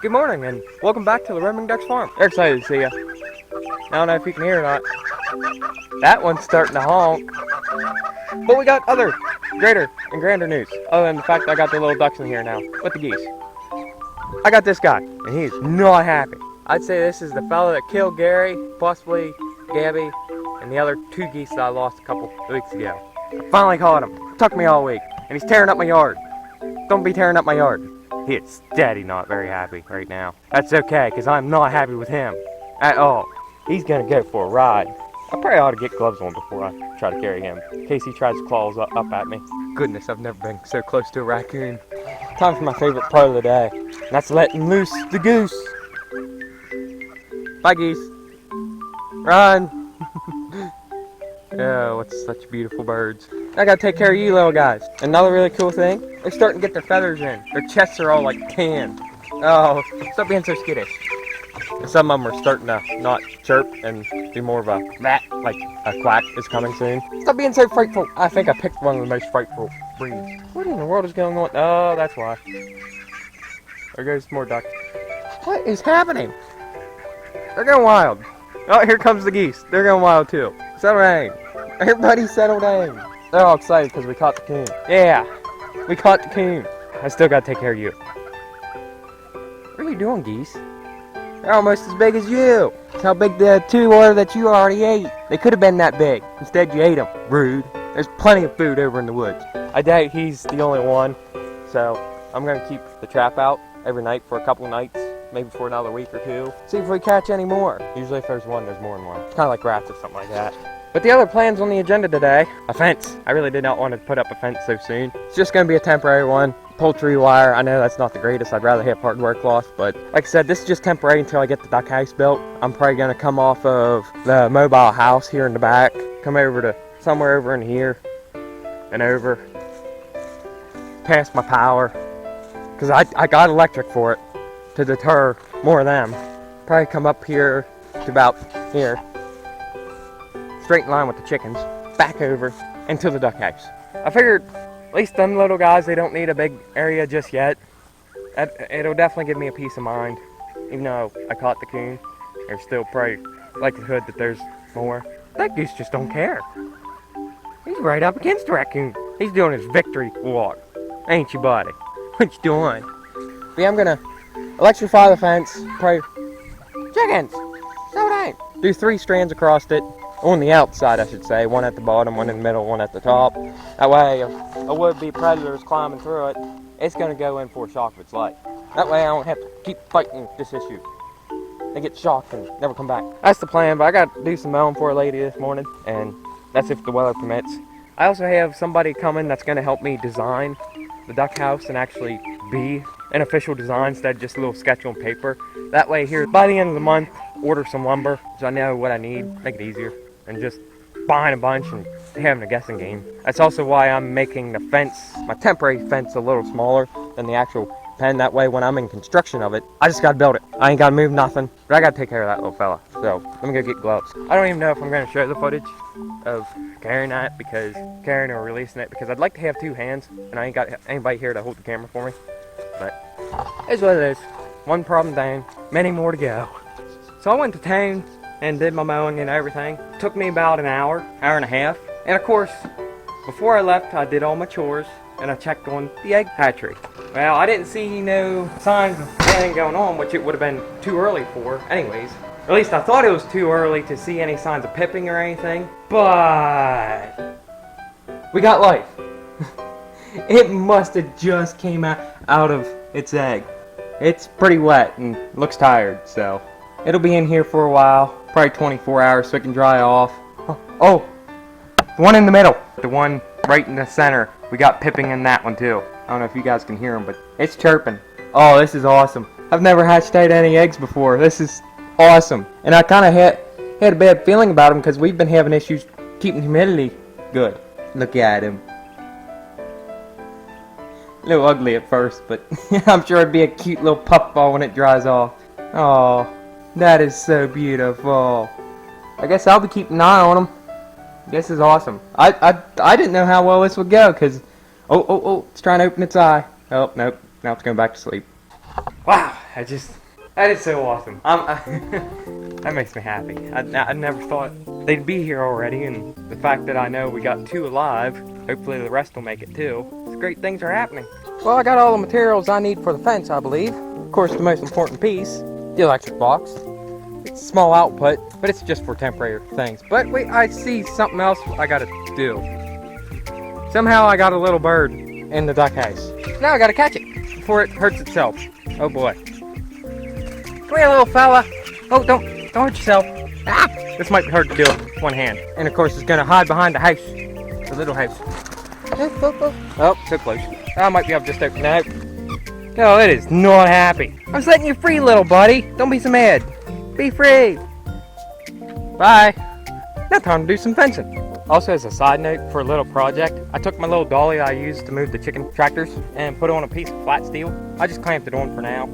Good morning and welcome back to the Roaming Ducks Farm. They're excited to see you. I don't know if you can hear or not. That one's starting to honk. But we got other greater and grander news. Other than the fact that I got the little ducks in here now with the geese. I got this guy and he's not happy. I'd say this is the fella that killed Gary, possibly Gabby, and the other two geese that I lost a couple weeks ago. I finally caught him. Took me all week and he's tearing up my yard. Don't be tearing up my yard. He is steady not very happy right now. That's okay, because I'm not happy with him at all. He's going to go for a ride. I probably ought to get gloves on before I try to carry him, in case he tries to claws up at me. Goodness, I've never been so close to a raccoon. Time for my favorite part of the day, and that's letting loose the goose. Bye, geese. Run. Oh, what's such beautiful birds. I gotta take care of you little guys. Another really cool thing, they're starting to get their feathers in. Their chests are all like tan. Oh, stop being so skittish. And some of them are starting to not chirp and do more of a rat, like a quack is coming soon. Stop being so frightful. I think I picked one of the most frightful breeds. What in the world is going on? Oh, that's why. There goes more ducks. What is happening? They're going wild. Oh, here comes the geese. They're going wild too. Settle down. Everybody settle down. They're all excited because we caught the coon. Yeah, we caught the coon. I still gotta take care of you. What are you doing, geese? They're almost as big as you. That's how big the two were that you already ate. They could have been that big. Instead, you ate them. Rude. There's plenty of food over in the woods. I doubt he's the only one, so I'm gonna keep the trap out every night for a couple nights, maybe for another week or two. See if we catch any more. Usually if there's one, there's more than one. Kind of like rats or something like that. But the other plans on the agenda today, a fence. I really did not want to put up a fence so soon. It's just going to be a temporary one. Poultry wire, I know that's not the greatest. I'd rather have hardware cloth, but like I said, this is just temporary until I get the duck house built. I'm probably going to come off of the mobile house here in the back, come over to somewhere over in here, and over past my power, because I got electric for it to deter more of them. Probably come up here to about here. Straight in line with the chickens, back over into the duck house. I figured at least them little guys, they don't need a big area just yet. It'll definitely give me a peace of mind. Even though I caught the coon, there's still probably likelihood that there's more. That goose just don't care. He's right up against the raccoon. He's doing his victory walk. Ain't you, buddy? What you doing? But yeah, I'm gonna electrify the fence, probably chickens, slow down. Do 3 strands across it. On the outside, I should say. One at the bottom, one in the middle, one at the top. That way, if a would-be predator is climbing through it, it's going to go in for a shock of its life. That way, I don't have to keep fighting this issue. They get shocked and never come back. That's the plan, but I got to do some mowing for a lady this morning, and that's if the weather permits. I also have somebody coming that's going to help me design the duck house and actually be an official design instead of just a little sketch on paper. That way, here, by the end of the month, order some lumber so I know what I need, make it easier. And just buying a bunch and having a guessing game. That's also why I'm making the fence, my temporary fence, a little smaller than the actual pen. That way when I'm in construction of it, I just gotta build it. I ain't gotta move nothing, but I gotta take care of that little fella. So let me go get gloves. I don't even know if I'm gonna show the footage of carrying that, because carrying or releasing it, because I'd like to have 2 hands and I ain't got anybody here to hold the camera for me. But it's what it is. One problem down, many more to go. So I went to town and did my mowing and everything. Took me about an hour and a half. And of course, before I left, I did all my chores and I checked on the egg hatchery. Well, I didn't see no signs of anything going on, which it would have been too early for anyways. At least I thought it was too early to see any signs of pipping or anything. But we got life. It must have just came out of its egg. It's pretty wet and looks tired, so it'll be in here for a while. Probably 24 hours so it can dry off. Oh, the one in the middle. The one right in the center. We got pipping in that one too. I don't know if you guys can hear them, but it's chirping. Oh, this is awesome. I've never hatched out any eggs before. This is awesome. And I kind of had a bad feeling about them because we've been having issues keeping humidity good. Look at him. A little ugly at first, but I'm sure it'd be a cute little puffball when it dries off. Oh. That is so beautiful. I guess I'll be keeping an eye on them. This is awesome. I didn't know how well this would go because, oh, it's trying to open its eye. Oh, nope. Now it's going back to sleep. Wow. That is so awesome. That makes me happy. I never thought they'd be here already, and the fact that I know we got 2 alive, hopefully the rest will make it too. It's great things are happening. Well, I got all the materials I need for the fence, I believe. Of course, the most important piece, the electric box. It's a small output, but it's just for temporary things. But wait, I see something else I gotta do. Somehow I got a little bird in the duck house. Now I gotta catch it before it hurts itself. Oh boy. Come here, little fella. Oh, don't hurt yourself. Ah! This might be hard to do with one hand. And of course, it's gonna hide behind the house, the little house. Oh, so close. I might be able to just open that. No, it is not happy. I'm setting you free, little buddy. Don't be so mad. Be free. Bye. Now time to do some fencing. Also, as a side note for a little project, I took my little dolly I used to move the chicken tractors and put on a piece of flat steel. I just clamped it on for now.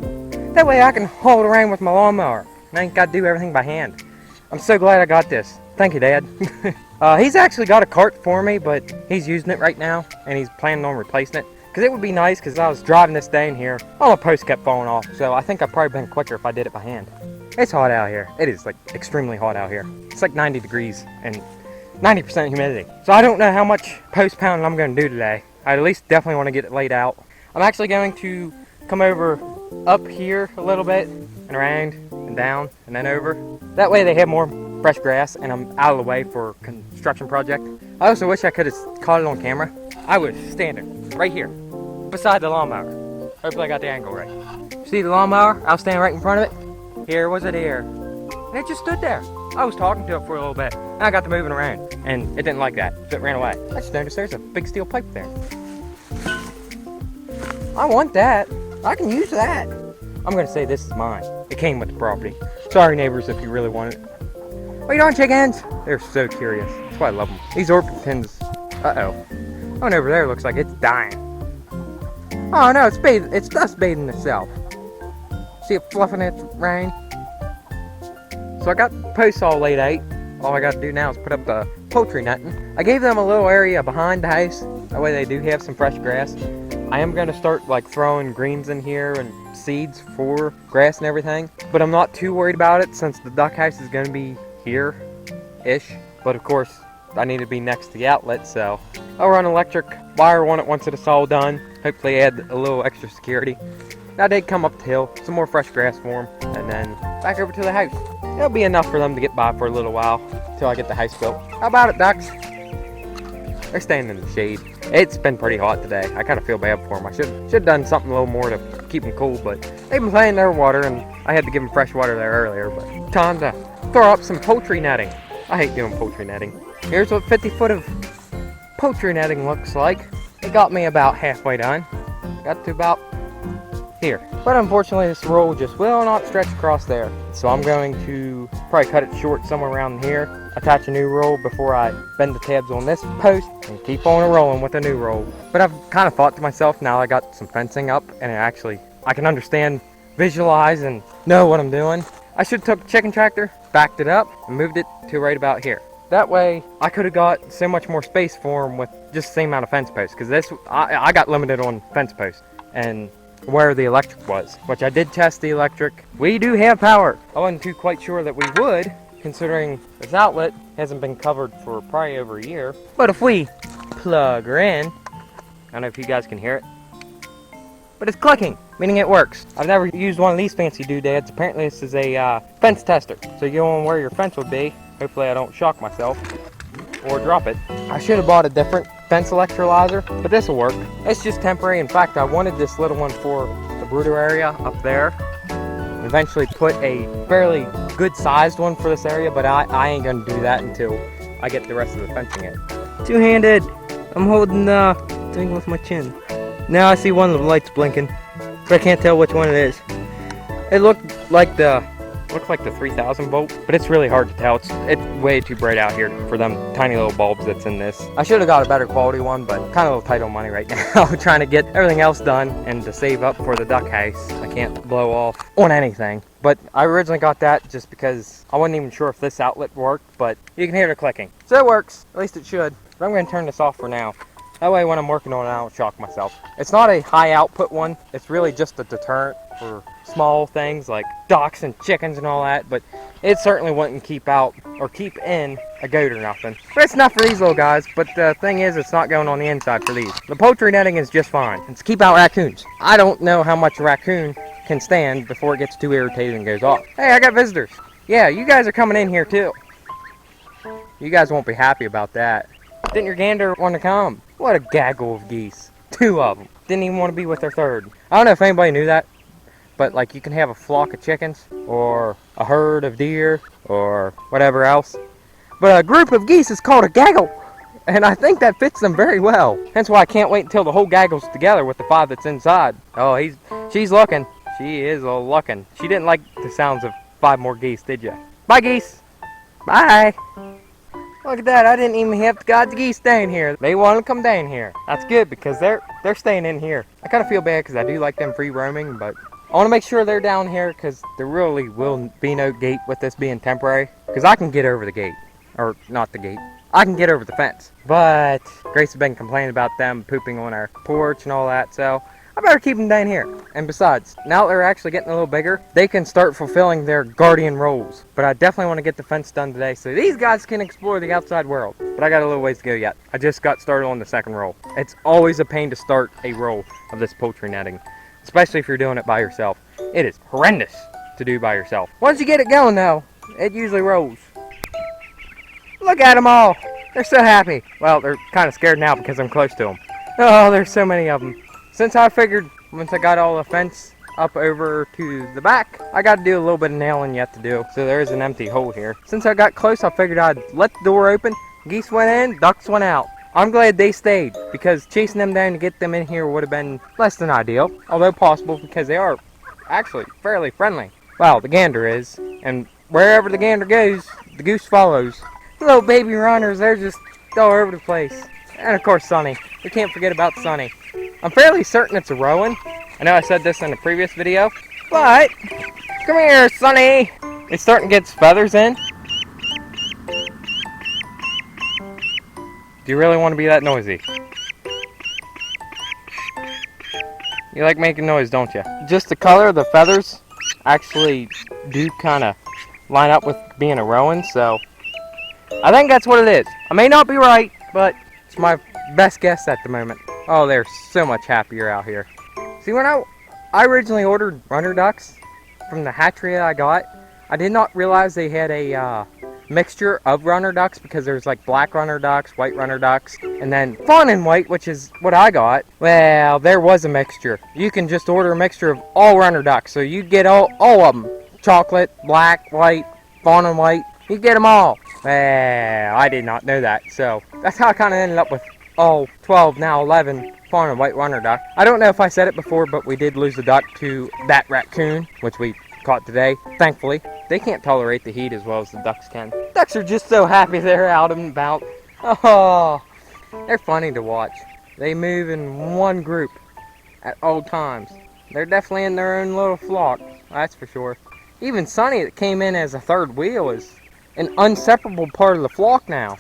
That way I can haul it around with my lawnmower. And I ain't got to do everything by hand. I'm so glad I got this. Thank you, Dad. He's actually got a cart for me, but he's using it right now, and he's planning on replacing it. Because it would be nice, because I was driving this day in here, all my posts kept falling off, so I think I'd probably been quicker if I did it by hand. It's hot out here. It is like extremely hot out here. It's like 90 degrees and 90% humidity. So I don't know how much post pounding I'm going to do today. I at least definitely want to get it laid out. I'm actually going to come over up here a little bit and around and down and then over. That way they have more fresh grass and I'm out of the way for a construction project. I also wish I could have caught it on camera. I was standing right here beside the lawnmower. Hopefully I got the angle right. See the lawnmower? I was standing right in front of it. Here was it here. And it just stood there. I was talking to it for a little bit. And I got to moving around and it didn't like that. So it ran away. I just noticed there's a big steel pipe there. I want that. I can use that. I'm going to say this is mine. It came with the property. Sorry neighbors if you really want it. What are you doing, chickens? They're so curious. That's why I love them. These orpingtons. Uh-oh. One over there looks like it's dying. Oh no, it's dust bathing itself. See it fluffing its rain? So I got posts all laid out. All I got to do now is put up the poultry netting. I gave them a little area behind the house. That way they do have some fresh grass. I am going to start like throwing greens in here and seeds for grass and everything. But I'm not too worried about it since the duck house is going to be here-ish. But of course, I need to be next to the outlet, so I'll run electric wire on it once it's all done. Hopefully add a little extra security. Now they come up the hill, some more fresh grass for them, and then back over to the house. It'll be enough for them to get by for a little while until I get the house built. How about it, ducks? They're staying in the shade. It's been pretty hot today. I kind of feel bad for them. I should have done something a little more to keep them cool, but they've been playing their water, and I had to give them fresh water there earlier. But time to throw up some poultry netting. I hate doing poultry netting. Here's what 50 foot of poultry netting looks like. It got me about halfway done. Got to about here. But unfortunately this roll just will not stretch across there. So I'm going to probably cut it short somewhere around here, attach a new roll before I bend the tabs on this post, and keep on rolling with a new roll. But I've kind of thought to myself, now I got some fencing up and I can understand, visualize and know what I'm doing. I should have took the chicken tractor, backed it up, and moved it to right about here. That way, I could have got so much more space for them with just the same amount of fence posts. Because I got limited on fence posts and where the electric was, which I did test the electric. We do have power. I wasn't too quite sure that we would, considering this outlet hasn't been covered for probably over a year. But if we plug her in, I don't know if you guys can hear it, but it's clicking, meaning it works. I've never used one of these fancy doodads. Apparently this is a fence tester. So you go on where your fence would be. Hopefully I don't shock myself or drop it. I should have bought a different fence electrolyzer, but this will work. It's just temporary. In fact, I wanted this little one for the brooder area up there. Eventually put a fairly good sized one for this area, but I ain't gonna do that until I get the rest of the fencing in. Two-handed. I'm holding the thing with my chin. Now I see one of the lights blinking, so I can't tell which one it is. It looked like the 3000 volt, but it's really hard to tell. It's way too bright out here for them tiny little bulbs that's in this. I should have got a better quality one, but kind of a little tight on money right now. Trying to get everything else done and to save up for the duck house. I can't blow off on anything. But I originally got that just because I wasn't even sure if this outlet worked, but you can hear the clicking. So it works, at least it should. But I'm going to turn this off for now. That way when I'm working on it, I don't shock myself. It's not a high output one. It's really just a deterrent for small things like ducks and chickens and all that, but it certainly wouldn't keep out or keep in a goat or nothing. But it's not for these little guys, but the thing is, it's not going on the inside for these. The poultry netting is just fine. It's to keep out raccoons. I don't know how much a raccoon can stand before it gets too irritated and goes off. Hey, I got visitors. Yeah, you guys are coming in here too. You guys won't be happy about that. Didn't your gander want to come? What a gaggle of geese. 2 of them. Didn't even want to be with their third. I don't know if anybody knew that, but like you can have a flock of chickens or a herd of deer or whatever else. But a group of geese is called a gaggle. And I think that fits them very well. That's why I can't wait until the whole gaggle's together with the 5 that's inside. Oh, she's looking. She is looking. She didn't like the sounds of 5 more geese, did you? Bye, geese. Bye. Look at that. I didn't even have God's geese staying here. They want to come down here. That's good because they're staying in here. I kind of feel bad because I do like them free roaming, but I want to make sure they're down here because there really will be no gate with this being temporary. Because I can get over the gate. Or not the gate. I can get over the fence. But Grace has been complaining about them pooping on our porch and all that, so I better keep them down here. And besides, now that they're actually getting a little bigger, they can start fulfilling their guardian roles. But I definitely want to get the fence done today so these guys can explore the outside world. But I got a little ways to go yet. I just got started on the second roll. It's always a pain to start a roll of this poultry netting, especially if you're doing it by yourself. It is horrendous to do by yourself. Once you get it going though, it usually rolls. Look at them all. They're so happy. Well, they're kind of scared now because I'm close to them. Oh, there's so many of them. Since I figured once I got all the fence up over to the back, I got to do a little bit of nailing yet to do. So there is an empty hole here. Since I got close, I figured I'd let the door open. Geese went in, ducks went out. I'm glad they stayed because chasing them down to get them in here would have been less than ideal. Although possible because they are actually fairly friendly. Well, the gander is. And wherever the gander goes, the goose follows. The little baby runners, they're just all over the place. And of course Sunny. We can't forget about Sunny. I'm fairly certain it's a rowan. I know I said this in a previous video, but come here, Sunny. It's starting to get its feathers in. Do you really want to be that noisy? You like making noise, don't you? Just the color of the feathers actually do kind of line up with being a rowan, so I think that's what it is. I may not be right, but it's my best guess at the moment. Oh, they're so much happier out here. See, when I originally ordered runner ducks from the hatchery that I got, I did not realize they had a mixture of runner ducks because there's like black runner ducks, white runner ducks, and then fawn and white, which is what I got. Well, there was a mixture. You can just order a mixture of all runner ducks, so you get all of them. Chocolate, black, white, fawn and white. You get them all. Well, I did not know that, so that's how I kind of ended up with all 12, now 11 fawn and white runner duck. I don't know if I said it before, but we did lose the duck to that raccoon, which we caught today, thankfully. They can't tolerate the heat as well as the ducks can. Ducks are just so happy they're out and about. Oh, they're funny to watch. They move in one group at all times. They're definitely in their own little flock, that's for sure. Even Sunny, that came in as a third wheel, is an inseparable part of the flock now.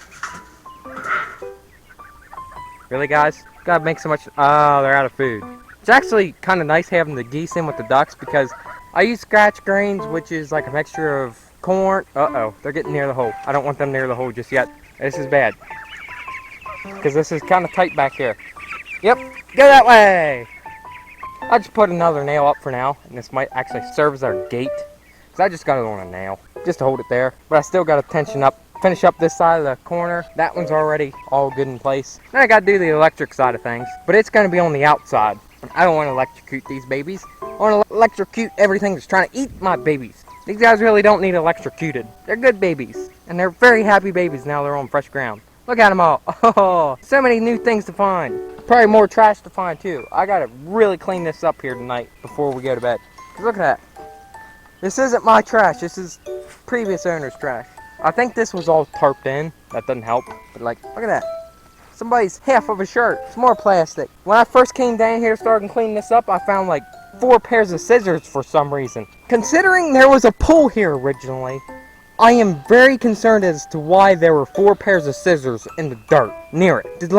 Really, guys? Gotta make so much. Oh, they're out of food. It's actually kind of nice having the geese in with the ducks because I use scratch grains, which is like a mixture of corn. Uh-oh, they're getting near the hole. I don't want them near the hole just yet. This is bad because this is kind of tight back here. Yep, go that way. I'll just put another nail up for now, and this might actually serve as our gate because I just got it on a nail just to hold it there. But I still got to finish up this side of the corner. That one's already all good in place. Then I got to do the electric side of things, but it's going to be on the outside. I don't want to electrocute these babies. I want to electrocute everything that's trying to eat my babies. These guys really don't need electrocuted. They're good babies, and they're very happy babies now they're on fresh ground. Look at them all. Oh, so many new things to find. Probably more trash to find too. I got to really clean this up here tonight before we go to bed. Look at that. This isn't my trash. This is previous owner's trash. I think this was all tarped in. That doesn't help. But like, look at that. Somebody's half of a shirt. It's more plastic. When I first came down here to start cleaning this up, I found like 4 pairs of scissors for some reason. Considering there was a pool here originally, I am very concerned as to why there were 4 pairs of scissors in the dirt near it. Did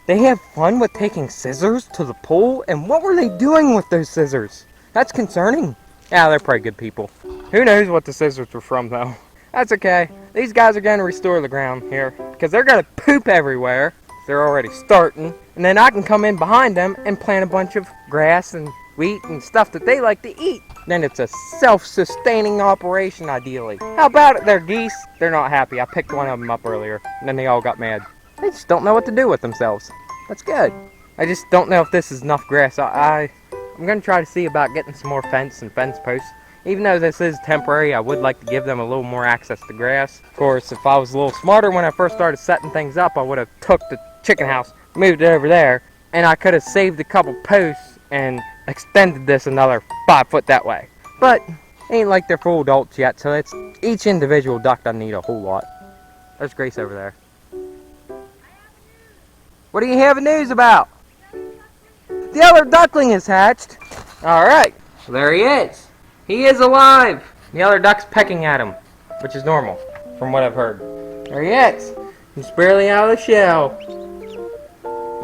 they have fun with taking scissors to the pool? And what were they doing with those scissors? That's concerning. Yeah, they're pretty good people. Who knows what the scissors were from, though. That's okay. These guys are going to restore the ground here because they're going to poop everywhere. They're already starting. And then I can come in behind them and plant a bunch of grass and wheat and stuff that they like to eat. Then it's a self-sustaining operation, ideally. How about it, they're geese? They're not happy. I picked one of them up earlier, and then they all got mad. They just don't know what to do with themselves. That's good. I just don't know if this is enough grass. I'm going to try to see about getting some more fence and fence posts. Even though this is temporary, I would like to give them a little more access to grass. Of course, if I was a little smarter when I first started setting things up, I would have took the chicken house, moved it over there, and I could have saved a couple posts and extended this another 5 foot that way. But ain't like they're full adults yet, so it's each individual duck doesn't need a whole lot. There's Grace over there. What do you have news about? The other duckling is hatched. Alright, there he is. He is alive. The other duck's pecking at him, which is normal, from what I've heard. There he is. He's barely out of the shell.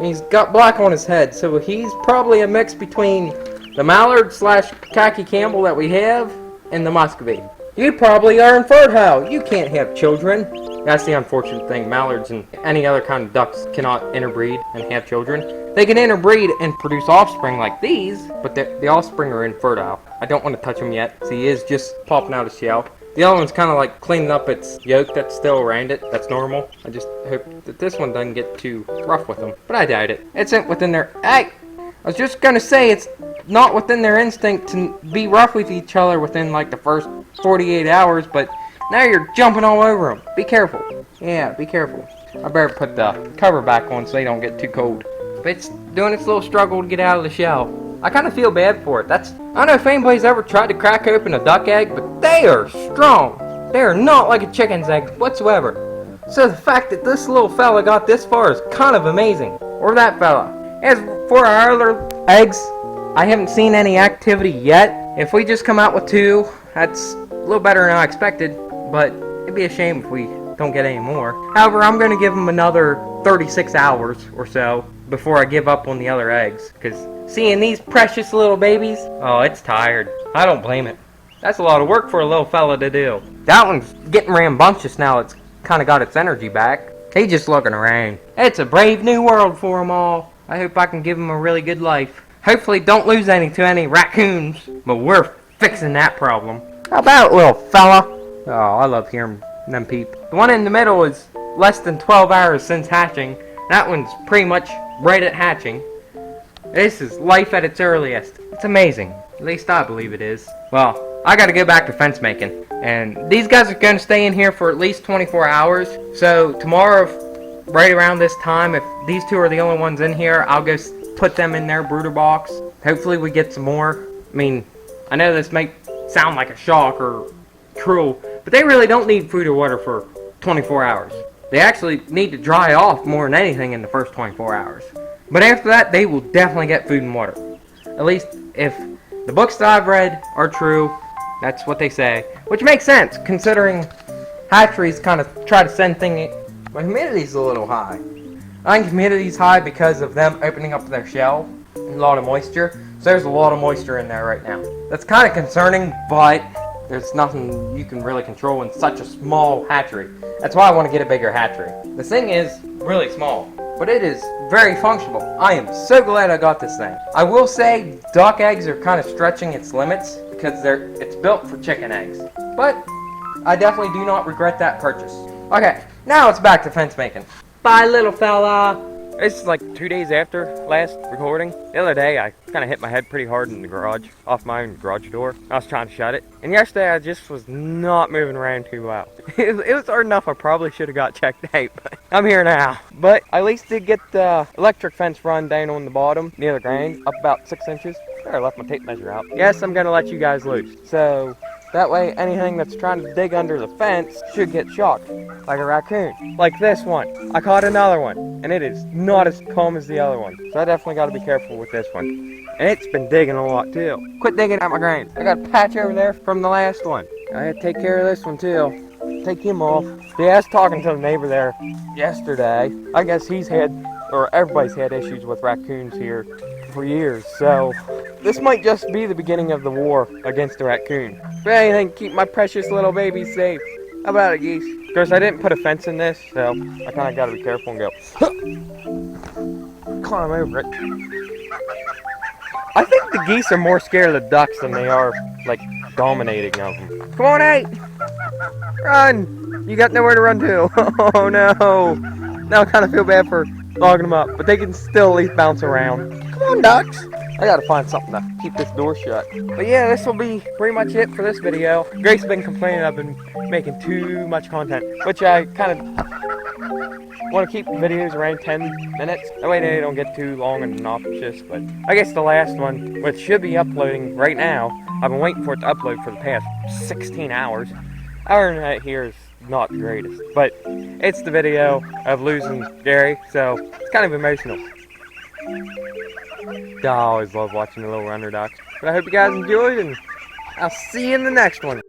He's got black on his head, so he's probably a mix between the mallard / khaki Campbell that we have and the muscovy. You probably are infertile. You can't have children. That's the unfortunate thing. Mallards and any other kind of ducks cannot interbreed and have children. They can interbreed and produce offspring like these, but the offspring are infertile. I don't want to touch him yet. See, he is just popping out of shell. The other one's kind of like cleaning up its yolk that's still around it. That's normal. I just hope that this one doesn't get too rough with them. But I doubt it. It's within their... Hey! I was just going to say it's not within their instinct to be rough with each other within like the first 48 hours, but now you're jumping all over them. Be careful. Yeah, be careful. I better put the cover back on so they don't get too cold. But it's doing its little struggle to get out of the shell. I kind of feel bad for it. I don't know if anybody's ever tried to crack open a duck egg, but they are strong. They are not like a chicken's egg whatsoever. So the fact that this little fella got this far is kind of amazing. Or that fella. As for our other eggs, I haven't seen any activity yet. If we just come out with 2, that's a little better than I expected, but it'd be a shame if we don't get any more. However, I'm going to give them another 36 hours or so before I give up on the other eggs, because seeing these precious little babies, oh, it's tired. I don't blame it. That's a lot of work for a little fella to do. That one's getting rambunctious now. It's kind of got its energy back. He's just looking around. It's a brave new world for them all. I hope I can give them a really good life. Hopefully don't lose any to any raccoons, but we're fixing that problem. How about it, little fella? Oh, I love hearing them peep. The one in the middle is less than 12 hours since hatching. That one's pretty much right at hatching. This is life at its earliest. It's amazing. At least I believe it is. Well, I gotta go back to fence making. And these guys are gonna stay in here for at least 24 hours. So tomorrow, right around this time, if these 2 are the only ones in here, I'll go put them in their brooder box. Hopefully we get some more. I mean, I know this may sound like a shock or cruel, but they really don't need food or water for 24 hours. They actually need to dry off more than anything in the first 24 hours. But after that, they will definitely get food and water. At least if the books that I've read are true, that's what they say. Which makes sense, considering hatcheries kind of try to send things... My humidity's a little high. I think humidity's high because of them opening up their shell and a lot of moisture. So there's a lot of moisture in there right now. That's kind of concerning, but there's nothing you can really control in such a small hatchery. That's why I want to get a bigger hatchery. This thing is really small, but it is very functional. I am so glad I got this thing. I will say duck eggs are kind of stretching its limits because it's built for chicken eggs. But I definitely do not regret that purchase. Okay, now it's back to fence making. Bye, little fella. This is like 2 days after last recording. The other day, I kind of hit my head pretty hard in the garage, off my own garage door. I was trying to shut it. And yesterday, I just was not moving around too well. It was hard enough I probably should have got checked out, but I'm here now. But I at least did get the electric fence run down on the bottom, near the ground, up about 6 inches. There, I left my tape measure out. Yes, I'm going to let you guys loose. So that way, anything that's trying to dig under the fence should get shocked, like a raccoon. Like this one. I caught another one, and it is not as calm as the other one. So I definitely got to be careful with this one. And it's been digging a lot, too. Quit digging at my grain. I got a patch over there from the last one. I had to take care of this one, too. Take him off. See, I was talking to the neighbor there yesterday. I guess he's had, or everybody's had issues with raccoons here. for years, so this might just be the beginning of the war against the raccoon. But anything, keep my precious little babies safe. How about it, geese? Of course, I didn't put a fence in this, so I kind of got to be careful and go, climb over it. I think the geese are more scared of the ducks than they are, like, dominating of them. Come on, hey! Run! You got nowhere to run to. Oh, no. Now I kind of feel bad for logging them up, but they can still at least bounce around. Come on, ducks! I gotta find something to keep this door shut. But yeah, this will be pretty much it for this video. Grace's been complaining I've been making too much content, which I kind of want to keep videos around 10 minutes. That way they don't get too long and obnoxious. But I guess the last one, which should be uploading right now, I've been waiting for it to upload for the past 16 hours. Our internet here is not the greatest, but it's the video of losing Gary, so it's kind of emotional. I always love watching the little runner ducks. But I hope you guys enjoyed, and I'll see you in the next one.